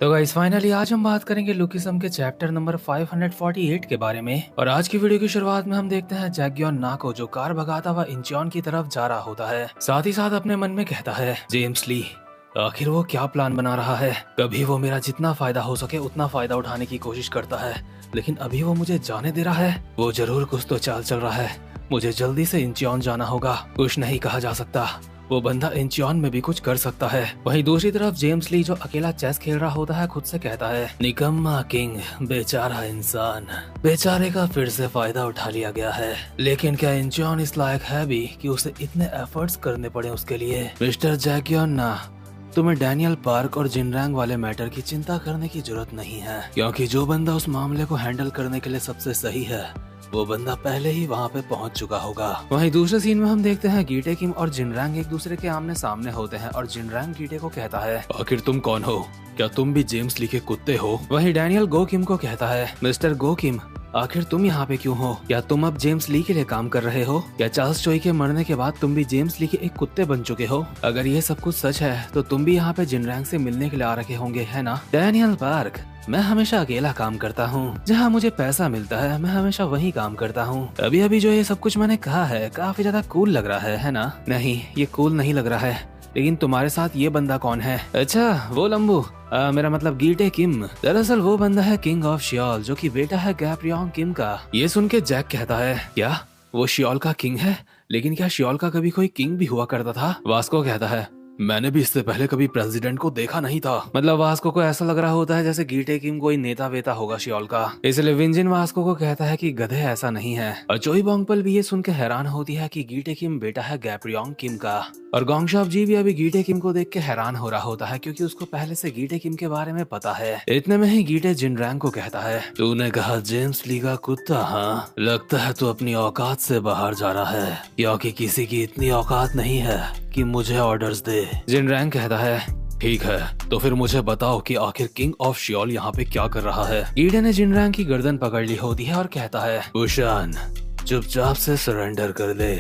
तो guys finally आज हम बात करेंगे लुकिसम के चैप्टर नंबर 548 के बारे में। और आज की वीडियो की शुरुआत में हम देखते हैं जैक्योन ना को जो कार भगाता हुआ इंचियोन की तरफ जा रहा होता है। साथ ही साथ अपने मन में कहता है जेम्स ली आखिर वो क्या प्लान बना रहा है। कभी वो मेरा जितना फायदा हो सके उतना फायदा उठाने की कोशिश करता है, लेकिन अभी वो मुझे जाने दे रहा है। वो जरूर कुछ तो चाल चल रहा है। मुझे जल्दी से इंचियोन जाना होगा। कुछ नहीं कहा जा सकता, वो बंदा इंचियोन में भी कुछ कर सकता है। वहीं दूसरी तरफ जेम्स ली जो अकेला चेस खेल रहा होता है खुद से कहता है निकम्मा किंग, बेचारा इंसान, बेचारे का फिर से फायदा उठा लिया गया है। लेकिन क्या इंचियोन इस लायक है भी कि उसे इतने एफर्ट्स करने पड़े उसके लिए। मिस्टर जैक्योन ना, तुम्हें डैनियल पार्क और जिनरैंग वाले मैटर की चिंता करने की जरूरत नहीं है, क्योंकि जो बंदा उस मामले को हैंडल करने के लिए सबसे सही है वो बंदा पहले ही वहाँ पे पहुँच चुका होगा। वहीं दूसरे सीन में हम देखते हैं गीटे किम और जिनरैंग एक दूसरे के आमने सामने होते हैं और जिनरैंग गीटे को कहता है आखिर तुम कौन हो, क्या तुम भी जेम्स ली के कुत्ते हो। वहीं डैनियल गो किम को कहता है मिस्टर गो किम, आखिर तुम यहाँ पे क्यों हो? क्या तुम अब जेम्स ली के लिए काम कर रहे हो? क्या चार्ल्स चोई के मरने के बाद तुम भी जेम्स ली के एक कुत्ते बन चुके हो? अगर ये सब कुछ सच है तो तुम भी यहाँ पे जिनरैंग से मिलने के लिए आ रखे होंगे, है ना? डैनियल पार्क, मैं हमेशा अकेला काम करता हूँ। जहाँ मुझे पैसा मिलता है मैं हमेशा वही काम करता हूँ। अभी अभी जो ये सब कुछ मैंने कहा है काफी ज्यादा कूल लग रहा है ना? नहीं, ये कूल नहीं लग रहा है। लेकिन तुम्हारे साथ ये बंदा कौन है? अच्छा वो लंबू, मेरा मतलब गीटे किम। दरअसल वो बंदा है किंग ऑफ शियोल जो कि बेटा है गैब्रियोन किम का। ये सुन के जैक कहता है क्या वो शियोल का किंग है? लेकिन क्या शियोल का कभी कोई किंग भी हुआ करता था? वास्को कहता है मैंने भी इससे पहले कभी प्रेसिडेंट को देखा नहीं था। मतलब वास्को को ऐसा लग रहा होता है जैसे गीटे किम कोई नेता वेता होगा शियोल का। इसलिए विंजिन वास्को को कहता है कि गधे ऐसा नहीं है। और चोई बोंगपल भी ये सुन के हैरान होती है कि गीटे किम बेटा है गैब्रियोन किम का। और गोंगशॉप जी भी अभी गीटे किम को देख के हैरान हो रहा होता है क्योंकि उसको पहले से गीटे किम के बारे में पता है। इतने में ही गीटे जिनरैंग को कहता है तूने कहा जेम्स ली का कुत्ता? हाँ, लगता है तू अपनी औकात से बाहर जा रहा है, क्योंकि किसी की इतनी औकात नहीं है कि मुझे ऑर्डर्स दे। जिनरैंग कहता है ठीक है, तो फिर मुझे बताओ कि आखिर किंग ऑफ शियोल यहाँ पे क्या कर रहा है। गीटे ने जिनरैंग की गर्दन पकड़ ली होती है और कहता है बुशान, चुपचाप से सरेंडर कर दे।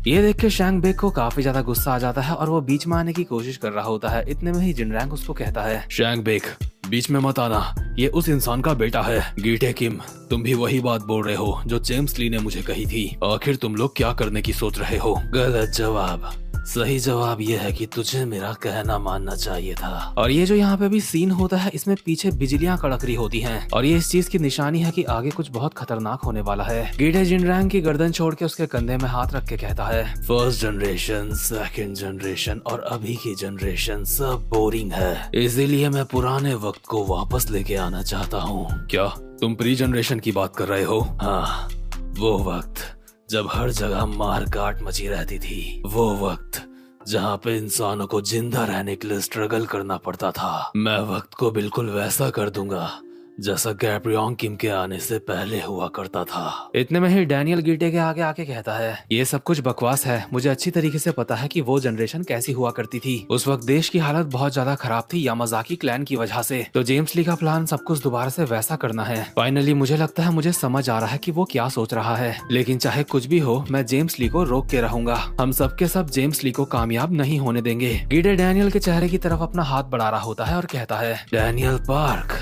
ये देख के शैंग बेक को काफी ज्यादा गुस्सा आ जाता है और वो बीच में आने की कोशिश कर रहा होता है। इतने में ही जिनरैंग उसको कहता है शैंग बेक, बीच में मत आना, ये उस इंसान का बेटा है। गीटे किम, तुम भी वही बात बोल रहे हो जो जेम्स ली ने मुझे कही थी। आखिर तुम लोग क्या करने की सोच रहे हो? गलत जवाब। सही जवाब ये है कि तुझे मेरा कहना मानना चाहिए था। और ये जो यहाँ पे भी सीन होता है इसमें पीछे बिजलियां कड़क रही होती हैं और ये इस चीज की निशानी है कि आगे कुछ बहुत खतरनाक होने वाला है। गीटे जिनरैंग की गर्दन छोड़ के उसके कंधे में हाथ रख के कहता है फर्स्ट जनरेशन, सेकंड जनरेशन और अभी की जनरेशन सब बोरिंग है, इसीलिए मैं पुराने वक्त को वापस लेके आना चाहता हूँ। क्या तुम प्री जनरेशन की बात कर रहे हो? हाँ, वो वक्त जब हर जगह मार काट मची रहती थी, वो वक्त जहाँ पे इंसानों को जिंदा रहने के लिए स्ट्रगल करना पड़ता था। मैं वक्त को बिल्कुल वैसा कर दूंगा जैसा गैब्रियोन किम के आने से पहले हुआ करता था। इतने में ही डैनियल गीटे के आगे आके कहता है ये सब कुछ बकवास है, मुझे अच्छी तरीके से पता है कि वो जनरेशन कैसी हुआ करती थी। उस वक्त देश की हालत बहुत ज्यादा खराब थी यामाजाकी क्लैन की वजह से। तो जेम्स ली का प्लान सब कुछ दोबारा से वैसा करना है। फाइनली मुझे लगता है मुझे समझ आ रहा है कि वो क्या सोच रहा है, लेकिन चाहे कुछ भी हो मैं जेम्स ली को रोक के रहूंगा। हम सबके सब जेम्स ली को कामयाब नहीं होने देंगे। गीटे डैनियल के चेहरे की तरफ अपना हाथ बढ़ा रहा होता है और कहता है डैनियल पार्क,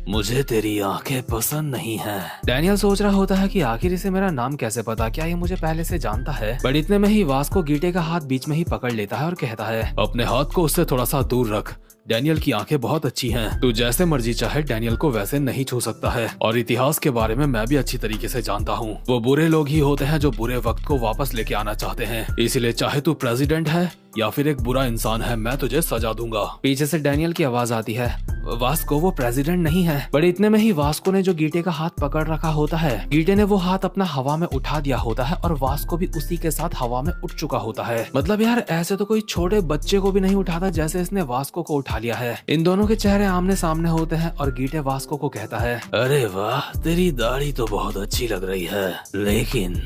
मुझे तेरी आंखें पसंद नहीं है। डैनियल सोच रहा होता है कि आखिर इसे मेरा नाम कैसे पता, क्या ये मुझे पहले से जानता है? बट इतने में ही वास्को गीटे का हाथ बीच में ही पकड़ लेता है और कहता है अपने हाथ को उससे थोड़ा सा दूर रख। डैनियल की आंखें बहुत अच्छी हैं। तू जैसे मर्जी चाहे डैनियल को वैसे नहीं छू सकता है। और इतिहास के बारे में मैं भी अच्छी तरीके से जानता हूँ। वो बुरे लोग ही होते हैं जो बुरे वक्त को वापस लेके आना चाहते हैं। इसलिए चाहे तू प्रेसिडेंट है या फिर एक बुरा इंसान है, मैं तुझे सजा दूंगा। पीछे से डैनियल की आवाज आती है वास्को, वो प्रेसिडेंट नहीं है। बट इतने में ही वास्को ने जो गीटे का हाथ पकड़ रखा होता है, गीटे ने वो हाथ अपना हवा में उठा दिया होता है और वास्को भी उसी के साथ हवा में उठ चुका होता है। मतलब यार ऐसे तो कोई छोटे बच्चे को भी नहीं उठाता जैसे इसने वास्को को उठा लिया है। इन दोनों के चेहरे आमने सामने होते हैं और गीटे वास्को को कहता है अरे वाह, तेरी दाढ़ी तो बहुत अच्छी लग रही है, लेकिन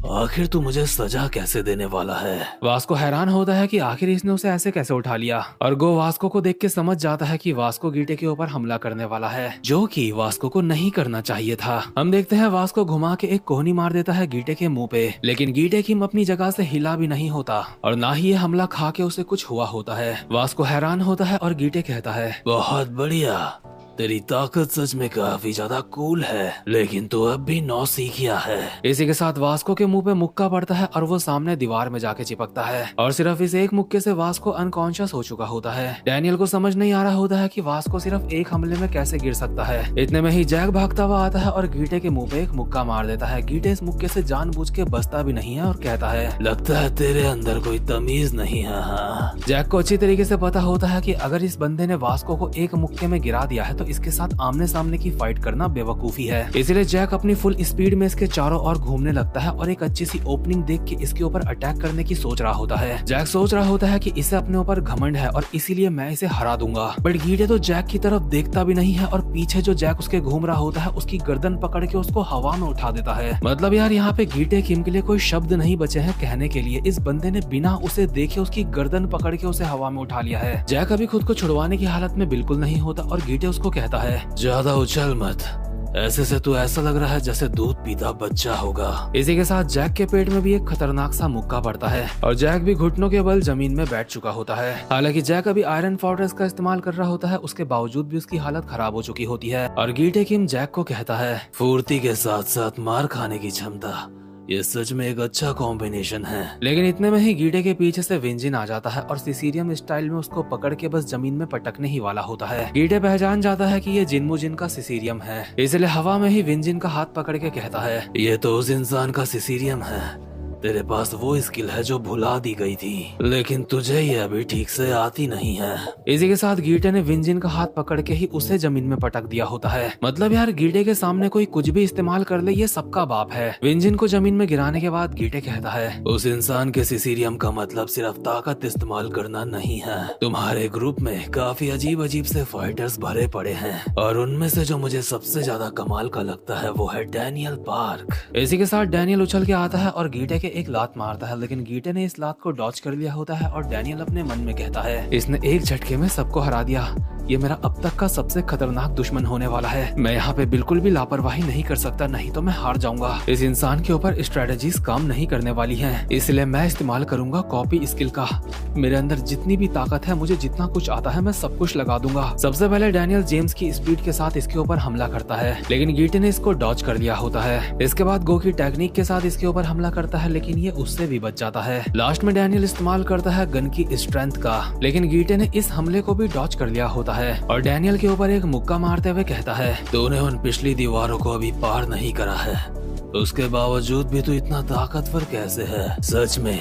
आखिर तू मुझे सजा कैसे देने वाला है? वास्को हैरान होता है कि आखिर इसने उसे ऐसे कैसे उठा लिया और गो वास्को को देख के समझ जाता है कि वास्को गीटे के ऊपर हमला करने वाला है, जो कि वास्को को नहीं करना चाहिए था। हम देखते हैं वास्को घुमा के एक कोहनी मार देता है गीटे के मुंह पे, लेकिन गीटे किम अपनी जगह से हिला भी नहीं होता और ना ही ये हमला खा के उसे कुछ हुआ होता है। वास्को हैरान होता है और गीटे कहता है, बहुत बढ़िया, तेरी ताकत सच में काफी ज्यादा कूल है, लेकिन तू अब भी 9 सीख गया है। इसी के साथ वास्को के मुंह पे मुक्का पड़ता है और वो सामने दीवार में जाके चिपकता है और सिर्फ इस एक मुक्के से वास्को अनकॉन्शियस हो चुका होता है। डैनियल को समझ नहीं आ रहा होता है कि वास्को सिर्फ एक हमले में कैसे गिर सकता है। इतने में ही जैक भागता हुआ आता है और गीटे के मुंह पे एक मुक्का मार देता है। गीटे इस मुक्के से जानबूझ के बचता भी नहीं है और कहता है, लगता है तेरे अंदर कोई तमीज नहीं है। हाँ। जैक को अच्छी तरीके से पता होता है कि अगर इस बंदे ने वास्को को एक मुक्के में गिरा दिया है तो इसके साथ आमने सामने की फाइट करना बेवकूफी है। इसलिए जैक अपनी फुल स्पीड में इसके चारों ओर घूमने लगता है और एक अच्छी सी ओपनिंग देख के इसके ऊपर अटैक करने की सोच रहा होता है। जैक सोच रहा होता है कि इसे अपने ऊपर घमंड है और इसीलिए मैं इसे हरा दूंगा, बट गीटे तो जैक की तरफ देखता भी नहीं है और पीछे जो जैक उसके घूम रहा होता है उसकी गर्दन पकड़ के उसको हवा में उठा देता है। मतलब यार यहाँ पे गीटे किम के लिए कोई शब्द नहीं बचे हैं कहने के लिए। इस बंदे ने बिना उसे देखे उसकी गर्दन पकड़ के उसे हवा में उठा लिया है। जैक अभी खुद को छुड़वाने की हालत में बिल्कुल नहीं होता और गीटे उसको कहता है, ज्यादा उछल मत, ऐसे से तो ऐसा लग रहा है जैसे दूध पीता बच्चा होगा। इसी के साथ जैक के पेट में भी एक खतरनाक सा मुक्का पड़ता है और जैक भी घुटनों के बल जमीन में बैठ चुका होता है। हालांकि जैक अभी आयरन फोर्ट्रेस का इस्तेमाल कर रहा होता है, उसके बावजूद भी उसकी हालत खराब हो चुकी होती है और गीटे किम जैक को कहता है, फुर्ती के साथ साथ मार खाने की क्षमता, ये सच में एक अच्छा कॉम्बिनेशन है। लेकिन इतने में ही गीटे के पीछे से विंजिन आ जाता है और सिसिलियन स्टाइल में उसको पकड़ के बस जमीन में पटकने ही वाला होता है। गीटे पहचान जाता है कि ये जिनमुजिन का सिसिलियन है, इसलिए हवा में ही विंजिन का हाथ पकड़ के कहता है, ये तो उस इंसान का सिसिलियन है, तेरे पास वो स्किल है जो भुला दी गई थी, लेकिन तुझे ये अभी ठीक से आती नहीं है। इसी के साथ गीटे ने विंजिन का हाथ पकड़ के ही उसे जमीन में पटक दिया होता है। मतलब यार गीटे के सामने कोई कुछ भी इस्तेमाल कर ले ये सबका बाप है। विंजिन को जमीन में गिराने के बाद गीटे कहता है, उस इंसान के सिसिलियम का मतलब सिर्फ ताकत इस्तेमाल करना नहीं है। तुम्हारे ग्रुप में काफी अजीब अजीब से फाइटर्स भरे पड़े हैं और उनमें से जो मुझे सबसे ज्यादा कमाल का लगता है वो है डैनियल पार्क। इसी के साथ डैनियल उछल के आता है और गीटे के एक लात मारता है, लेकिन गीटे ने इस लात को डॉच कर लिया होता है और डैनियल अपने मन में कहता है, इसने एक झटके में सबको हरा दिया, ये मेरा अब तक का सबसे खतरनाक दुश्मन होने वाला है। मैं यहाँ पे बिल्कुल भी लापरवाही नहीं कर सकता, नहीं तो मैं हार जाऊंगा। इस इंसान के ऊपर स्ट्रेटेजीज काम नहीं करने वाली हैं, इसलिए मैं इस्तेमाल करूंगा कॉपी स्किल का। मेरे अंदर जितनी भी ताकत है, मुझे जितना कुछ आता है, मैं सब कुछ लगा दूंगा। सबसे पहले डैनियल जेम्स की स्पीड के साथ इसके ऊपर हमला करता है, लेकिन गीटे ने इसको डॉच कर लिया होता है। इसके बाद गो की टेक्निक के साथ इसके ऊपर हमला करता है, लेकिन ये उससे भी बच जाता है। लास्ट में डैनियल इस्तेमाल करता है गन की स्ट्रेंथ का, लेकिन गीटे ने इस हमले को भी डॉच कर लिया होता है और डैनियल के ऊपर एक मुक्का मारते हुए कहता है, तूने उन पिछली दीवारों को अभी पार नहीं करा है, उसके बावजूद भी तू इतना ताकतवर कैसे है? सच में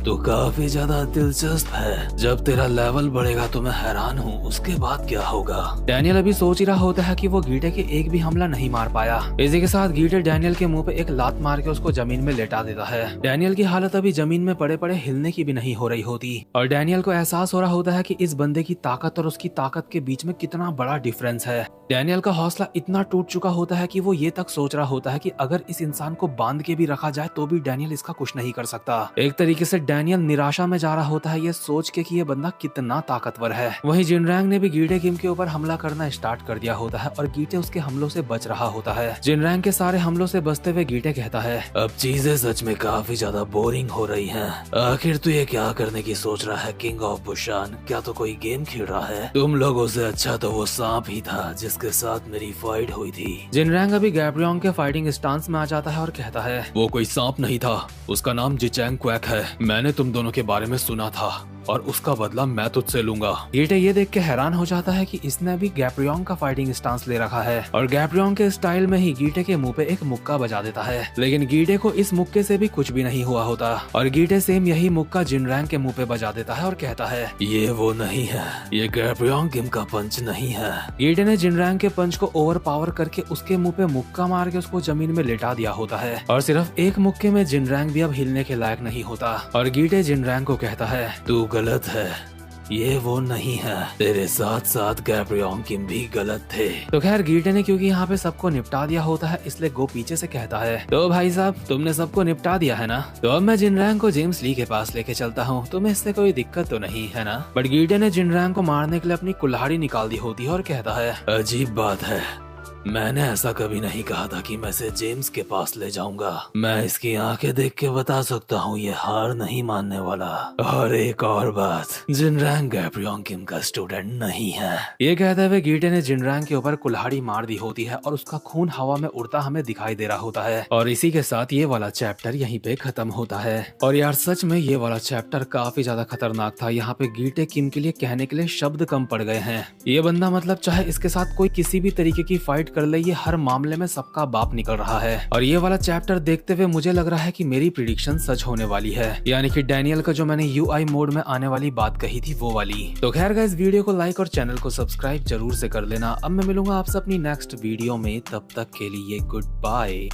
तू काफी ज्यादा दिलचस्प है। जब तेरा लेवल बढ़ेगा तो मैं हैरान हूँ, उसके बाद क्या होगा? डैनियल अभी सोच ही रहा होता है कि वो गीटे के एक भी हमला नहीं मार पाया। इसी के साथ गीटे डैनियल के मुंह पे एक लात मार के उसको जमीन में लेटा देता है। डैनियल की हालत अभी जमीन में पड़े पड़े हिलने की भी नहीं हो रही होती और डैनियल को एहसास हो रहा होता है कि इस बंदे की ताकत और उसकी ताकत के बीच में कितना बड़ा डिफरेंस है। डैनियल का हौसला इतना टूट चुका होता है कि वो ये तक सोच रहा होता है कि अगर इस इंसान को बांध के भी रखा जाए तो भी डैनियल इसका कुछ नहीं कर सकता। एक तरीके से डैनियल निराशा में जा रहा होता है ये सोच के कि ये बंदा कितना ताकतवर है। वहीं जिनरैंग ने भी गीटे किम के ऊपर हमला करना स्टार्ट कर दिया होता है और गीटे उसके हमलों से बच रहा होता है। जिनरैंग के सारे हमलों से बचते हुए गीटे कहता है, अब चीजें सच में काफी ज्यादा बोरिंग हो रही हैं। आखिर तू ये क्या करने की सोच रहा है किंग ऑफ बुशान? क्या तो कोई गेम खेल रहा है? तुम लोगों से अच्छा तो वो सांप ही था जिसके साथ मेरी फाइट हुई थी। जिनरैंग अभी गैब्रियोंग के फाइटिंग स्टांस में आ जाता है और कहता है, वो कोई सांप नहीं था, उसका नाम जिचैंग क्वैक है। मैंने तुम दोनों के बारे में सुना था और उसका बदला मैं तुझसे लूंगा। गीटे ये देख के हैरान हो जाता है कि इसने अभी गैब्रियोंग का फाइटिंग स्टांस ले रखा है और गैब्रियोंग के स्टाइल में ही गीटे के मुंह पे एक मुक्का बजा देता है, लेकिन गीटे को इस मुक्के से भी कुछ भी नहीं हुआ होता और गीटे सेम यही मुक्का जिनरैंग के मुंह पे बजा देता है और कहता है, ये वो नहीं है, ये गैब्रियोंग किम का पंच नहीं है। गीटे ने जिनरैंग के पंच को ओवर पावर करके उसके मुंह पे मुक्का मार के उसको जमीन में लेटा दिया होता है और सिर्फ एक मुक्के में जिनरैंग भी अब हिलने के लायक नहीं होता और गीटे जिनरैंग को कहता है, तू गलत है, ये वो नहीं है, तेरे साथ साथ गैब्रियोन किम भी गलत थे। तो खैर गीटे ने क्योंकि यहाँ पे सबको निपटा दिया होता है, इसलिए गो पीछे से कहता है, तो भाई साहब तुमने सबको निपटा दिया है ना, तो अब मैं जिनरैंग को जेम्स ली के पास लेके चलता हूँ, तुम्हें इससे कोई दिक्कत तो नहीं है ना। बट गीटे ने जिनरैंग को मारने के लिए अपनी कुल्हाड़ी निकाल दी होती है और कहता है, अजीब बात है, मैंने ऐसा कभी नहीं कहा था कि मैं इसे जेम्स के पास ले जाऊंगा। मैं इसकी आंखें देख के बता सकता हूँ ये हार नहीं मानने वाला। और एक और बात, जिनरैंग गैब्रियोन किम का स्टूडेंट नहीं है। ये कहते हुए गीटे ने जिनरैंग के ऊपर कुल्हाड़ी मार दी होती है और उसका खून हवा में उड़ता हमें दिखाई दे रहा होता है। और इसी के साथ ये वाला चैप्टर यहीं पे खत्म होता है। और यार सच में ये वाला चैप्टर काफी ज्यादा खतरनाक था। यहाँ पे गीटे किम के लिए कहने के लिए शब्द कम पड़ गए हैं। ये बंदा मतलब चाहे इसके साथ कोई किसी भी तरीके की फाइट कर ले, ये हर मामले में सबका बाप निकल रहा है। और ये वाला चैप्टर देखते हुए मुझे लग रहा है कि मेरी प्रिडिक्शन सच होने वाली है, यानी कि डैनियल का जो मैंने यूआई मोड में आने वाली बात कही थी वो वाली। तो खैर गाइस, वीडियो को लाइक और चैनल को सब्सक्राइब जरूर से कर लेना। अब मैं मिलूंगा आपसे अपनी नेक्स्ट वीडियो में, तब तक के लिए गुड बाय।